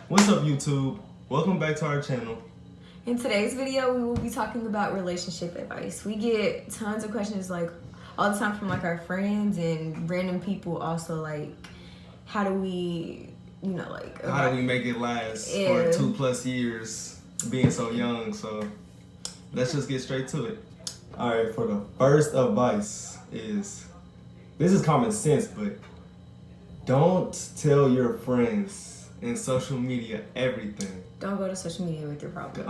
What's up, YouTube? Welcome back to our channel. In today's video, we will be talking about relationship advice. We get tons of questions like all the time from like our friends and random people also, like how do we, How do we make it last for 2+ years being so young? So let's just get straight to it. All right, for the first advice is, this is common sense, but don't tell your friends in social media everything. Don't go to social media with your problems.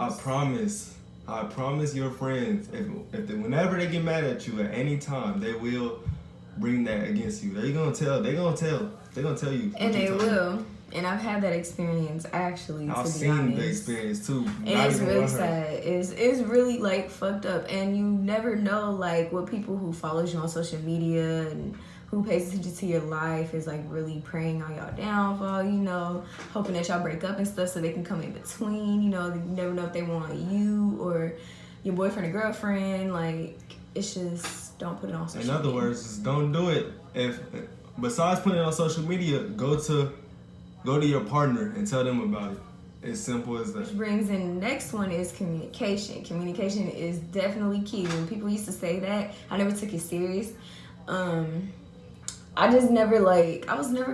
I promise your friends, whenever they get mad at you at any time, they will bring that against you. They're gonna tell you. And they will. And I've had that experience actually. I've seen the experience too. And it's really sad. It's really like fucked up. And you never know like what people who follows you on social media and who pays attention to your life is like really preying on y'all downfall, hoping that y'all break up and stuff so they can come in between, you never know if they want you or your boyfriend or girlfriend. Like, it's just, don't put it on social media. In other words, just don't do it. If besides putting it on social media, go to your partner and tell them about it. As simple as that. Which brings in the next one is communication. Communication is definitely key. When people used to say that, I never took it serious. I was never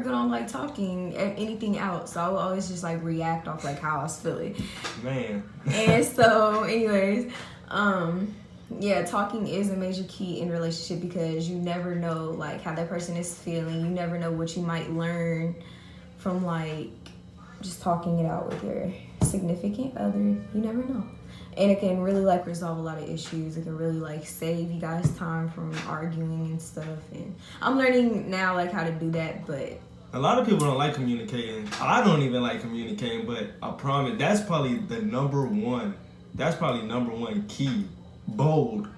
good on like talking anything out, so I would always just like react off like how I was feeling. Man. And so, anyways, talking is a major key in relationship because you never know like how that person is feeling. You never know what you might learn from like just talking it out with your significant other. You never know. And it can really like resolve a lot of issues. It can really like save you guys time from arguing and stuff. And I'm learning now like how to do that, but a lot of people don't like communicating. I don't even like communicating, but I promise that's probably the number one. That's probably number one key. Bold,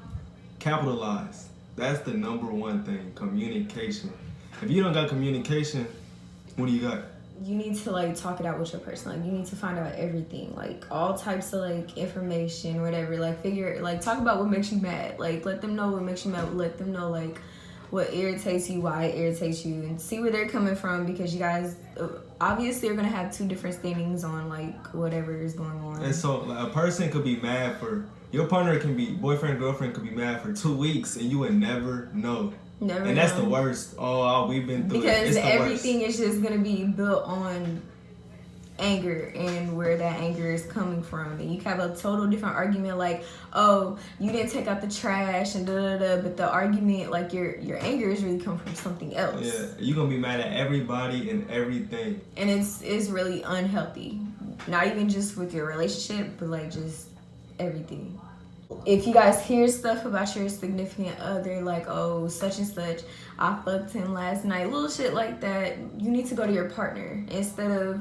capitalized. That's the number one thing, communication. If you don't got communication, what do you got? You need to like talk it out with your person. Like you need to find out everything, like all types of like information, whatever. Like talk about what makes you mad. Like let them know what makes you mad. Let them know like what irritates you, why it irritates you, and see where they're coming from because you guys obviously are gonna have two different standings on like whatever is going on. And so like, a person could be mad for your partner can be boyfriend, girlfriend could be mad for 2 weeks and you would never know. And that's the worst. Oh, we've been through it. Because everything is just going to be built on anger and where that anger is coming from. And you can have a total different argument like, oh, you didn't take out the trash and da-da-da. But the argument, like your anger is really come from something else. Yeah, you're going to be mad at everybody and everything. And it's really unhealthy. Not even just with your relationship, but like just everything. If you guys hear stuff about your significant other, like, oh, such and such, I fucked him last night, little shit like that, you need to go to your partner instead of,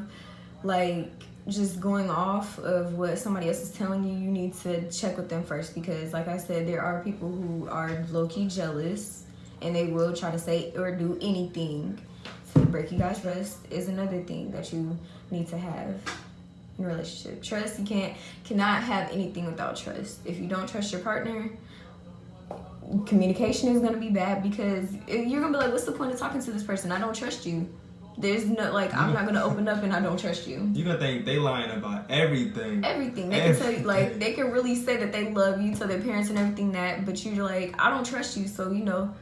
like, just going off of what somebody else is telling you. You need to check with them first because, like I said, there are people who are low-key jealous and they will try to say or do anything to break you guys' rest is another thing that you need to have. Relationship. Trust, you cannot have anything without trust. If you don't trust your partner, communication is going to be bad because you're going to be like, what's the point of talking to this person? I don't trust you. There's no, like, I'm not going to open up and I don't trust you. You're going to think they lying about everything. Everything. They can tell you, like, they can really say that they love you, tell their parents and everything that, but you're like, I don't trust you, so,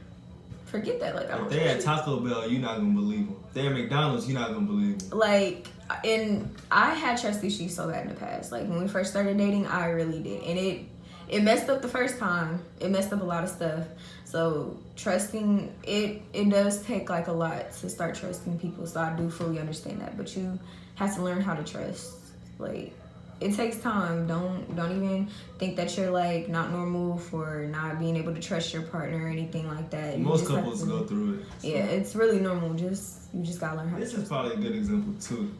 forget that. Like, I don't trust you. If they at Taco Bell, you're not going to believe them. If they at McDonald's, you're not going to believe them. Like, and I had trust issues so bad in the past. Like, when we first started dating, I really did. And it messed up the first time. It messed up a lot of stuff. So, trusting, it does take, like, a lot to start trusting people. So, I do fully understand that. But you have to learn how to trust. Like, it takes time. Don't even think that you're, like, not normal for not being able to trust your partner or anything like that. Most couples go through it. So. Yeah, it's really normal. You just gotta learn how to trust. This is probably a good example, too.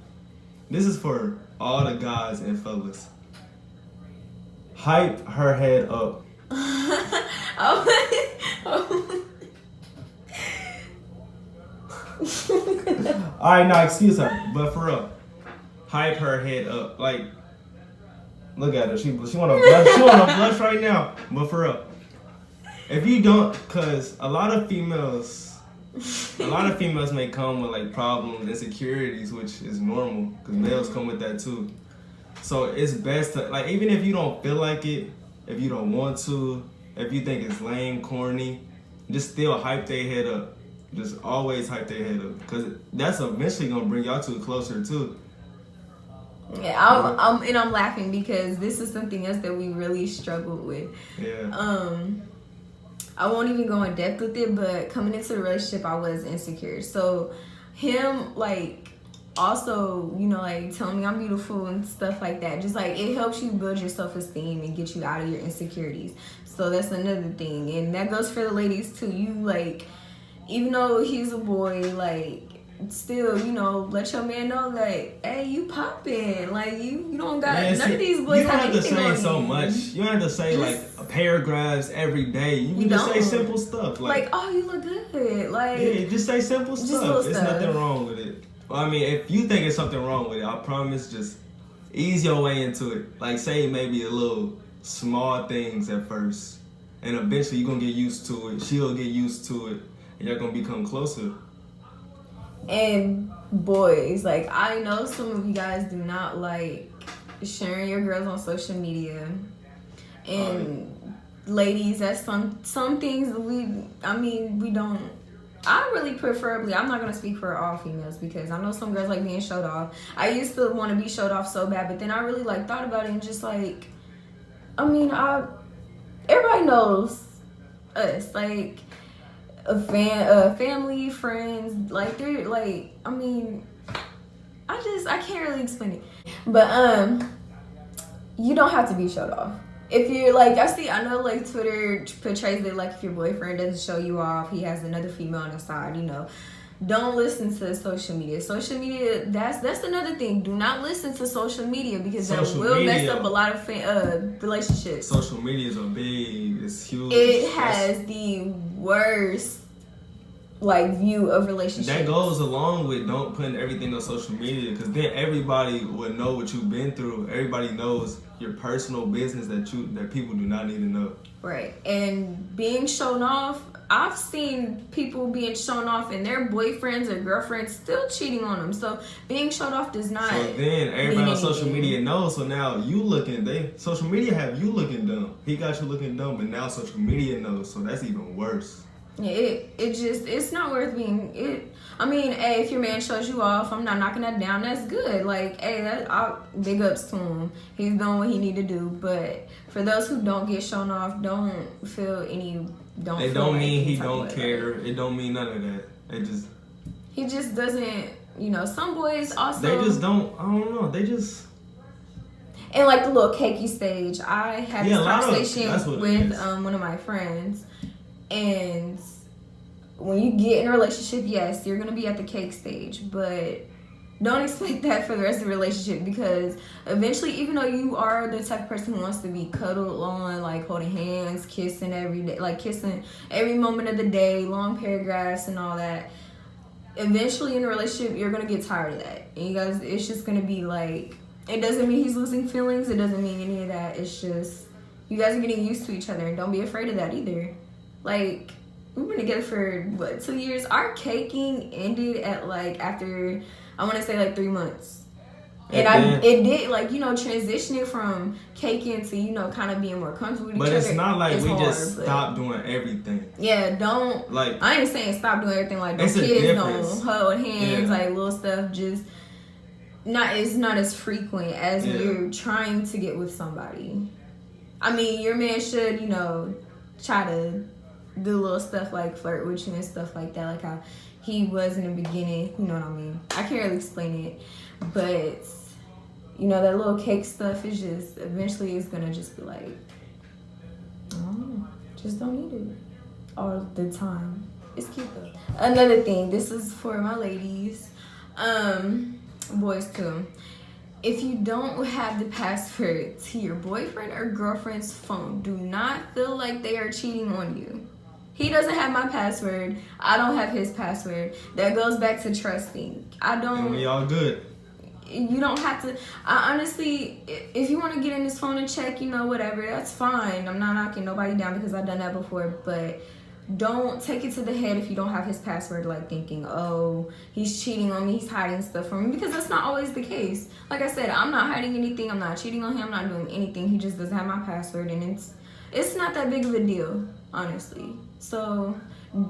This is for all the guys and fellas. Hype her head up. Alright, now excuse her, but for real. Hype her head up. Like, look at her. She wanna blush. She wanna blush right now. But for real. If you don't, cause a lot of females A lot of females may come with like problems, insecurities, which is normal because males come with that too. So it's best to, like, even if you don't feel like it, if you don't want to, if you think it's lame, corny, just still hype their head up. Just always hype their head up because that's eventually gonna bring y'all two closer too. Yeah, I'm laughing because this is something else that we really struggled with. Yeah. I won't even go in depth with it, but coming into the relationship, I was insecure. So him, like, also, you know, like, telling me I'm beautiful and stuff like that. Just, like, it helps you build your self-esteem and get you out of your insecurities. So that's another thing. And that goes for the ladies, too. You, like, even though he's a boy, like, still, you know, let your man know, like, hey, you popping. Like, you don't got, none of these boys have anything on you. You don't have to say so much. You don't have to say, like, paragraphs every day. You can just say simple stuff. Like, oh, you look good. Like, yeah, just say simple stuff. There's nothing wrong with it. I mean, if you think there's something wrong with it, I promise, just ease your way into it. Like, say maybe a little small things at first. And eventually you're going to get used to it. She'll get used to it. And you're going to become closer. And boys, like, I know some of you guys do not like sharing your girls on social media. And ladies, that's some things we don't. I really preferably, I'm not going to speak for all females because I know some girls like being showed off. I used to want to be showed off so bad, but then I really, like, thought about it and just, like, I mean, everybody knows us, like, family, friends, like, they're, like, I mean, I can't really explain it. But, you don't have to be showed off. If you're, like, I know, like, Twitter portrays it like if your boyfriend doesn't show you off, he has another female on the side, you know. Don't listen to social media. Social media, that's another thing. Do not listen to social media because that will mess up a lot of relationships. Social media is it's huge. It has the worst, like, view of relationships. That goes along with don't putting everything on social media because then everybody will know what you've been through. Everybody knows your personal business that people do not need to know. Right. And being shown off, I've seen people being shown off and their boyfriends or girlfriends still cheating on them. So being shown off does not. So then everybody on social media knows. So now social media have you looking dumb. He got you looking dumb, but now social media knows. So that's even worse. Yeah, it's not worth being. I mean, hey, if your man shows you off, I'm not knocking that down. That's good. Like, hey, big ups to him. He's doing what he need to do. But for those who don't get shown off, don't feel any. It don't mean he don't care. It don't mean none of that. He just doesn't. You know, some boys also. They just don't. I don't know. They just. And like the little cakey stage, I had this conversation with one of my friends. And when you get in a relationship, yes, you're going to be at the cake stage, but don't expect that for the rest of the relationship because eventually, even though you are the type of person who wants to be cuddled on, like holding hands, kissing every day, like kissing every moment of the day, long paragraphs and all that, eventually in a relationship, you're going to get tired of that. And you guys, it's just going to be like, it doesn't mean he's losing feelings. It doesn't mean any of that. It's just, you guys are getting used to each other and don't be afraid of that either. Like, we've been together for, 2 years? Our caking ended at, like, after, I want to say, like, 3 months. And it did, like, you know, transitioning from caking to, you know, kind of being more comfortable with each other. But it's not like we just stopped doing everything. Yeah, don't, like, I ain't saying stop doing everything, like, don't kiss, don't hold hands, like, little stuff, just, it's not as frequent as when you're trying to get with somebody. I mean, your man should, you know, try to do little stuff like flirt with you and stuff like that, like how he was in the beginning, you know what I mean? I can't really explain it, but, you know, that little cake stuff is just, eventually it's gonna just be like, I don't know, just don't need it all the time. It's cute though. Another thing, this is for my ladies, boys too. If you don't have the password to your boyfriend or girlfriend's phone, do not feel like they are cheating on you. He doesn't have my password. I don't have his password. That goes back to trusting. And we all good. You don't have to. I honestly, if you want to get in his phone and check, you know, whatever, that's fine. I'm not knocking nobody down because I've done that before. But don't take it to the head if you don't have his password, like thinking, oh, he's cheating on me, he's hiding stuff from me, because that's not always the case. Like I said, I'm not hiding anything, I'm not cheating on him, I'm not doing anything. He just doesn't have my password, and it's not that big of a deal, honestly. So,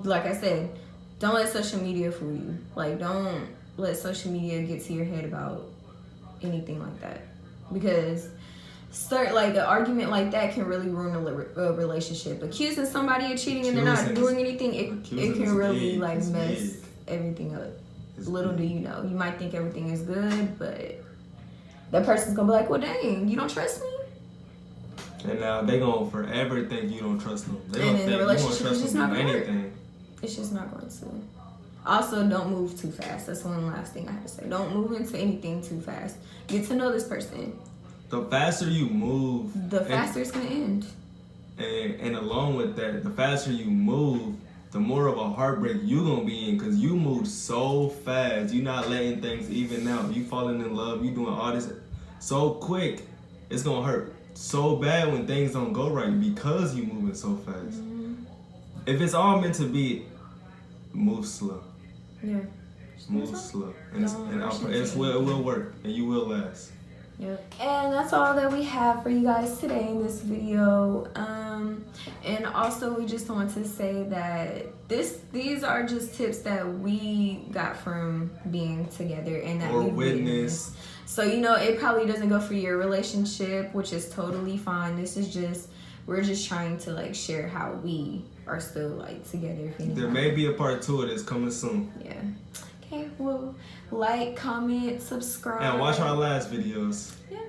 like I said, don't let social media fool you. Like, don't let social media get to your head about anything like that, because an argument like that can really ruin a relationship. Accusing somebody of cheating and they're not doing anything, it can really mess everything up. Little do you know, you might think everything is good, but that person's gonna be like, well, dang, you don't trust me. And now they gonna forever think you don't trust them. They gonna think the relationship you don't trust them in anything. It's just not going to. Also, don't move too fast. That's one last thing I have to say. Don't move into anything too fast. Get to know this person. The faster you move, the faster it's gonna end. And along with that, the faster you move, the more of a heartbreak you gonna be in, because you moved so fast. You not letting things even out. You falling in love. You doing all this so quick. It's gonna hurt so bad when things don't go right because you moving so fast. Mm-hmm. If it's all meant to be, move slow. Yeah. Move slow, and it will work, and you will last. Yep. And that's all that we have for you guys today in this video. And also we just want to say that these are just tips that we got from being together and that we witnessed. So it probably doesn't go for your relationship, which is totally fine. We're just trying to share how we are still together. There may be a part 2 of this coming soon. Yeah. Okay, well, comment, subscribe. And watch our last videos. Yeah.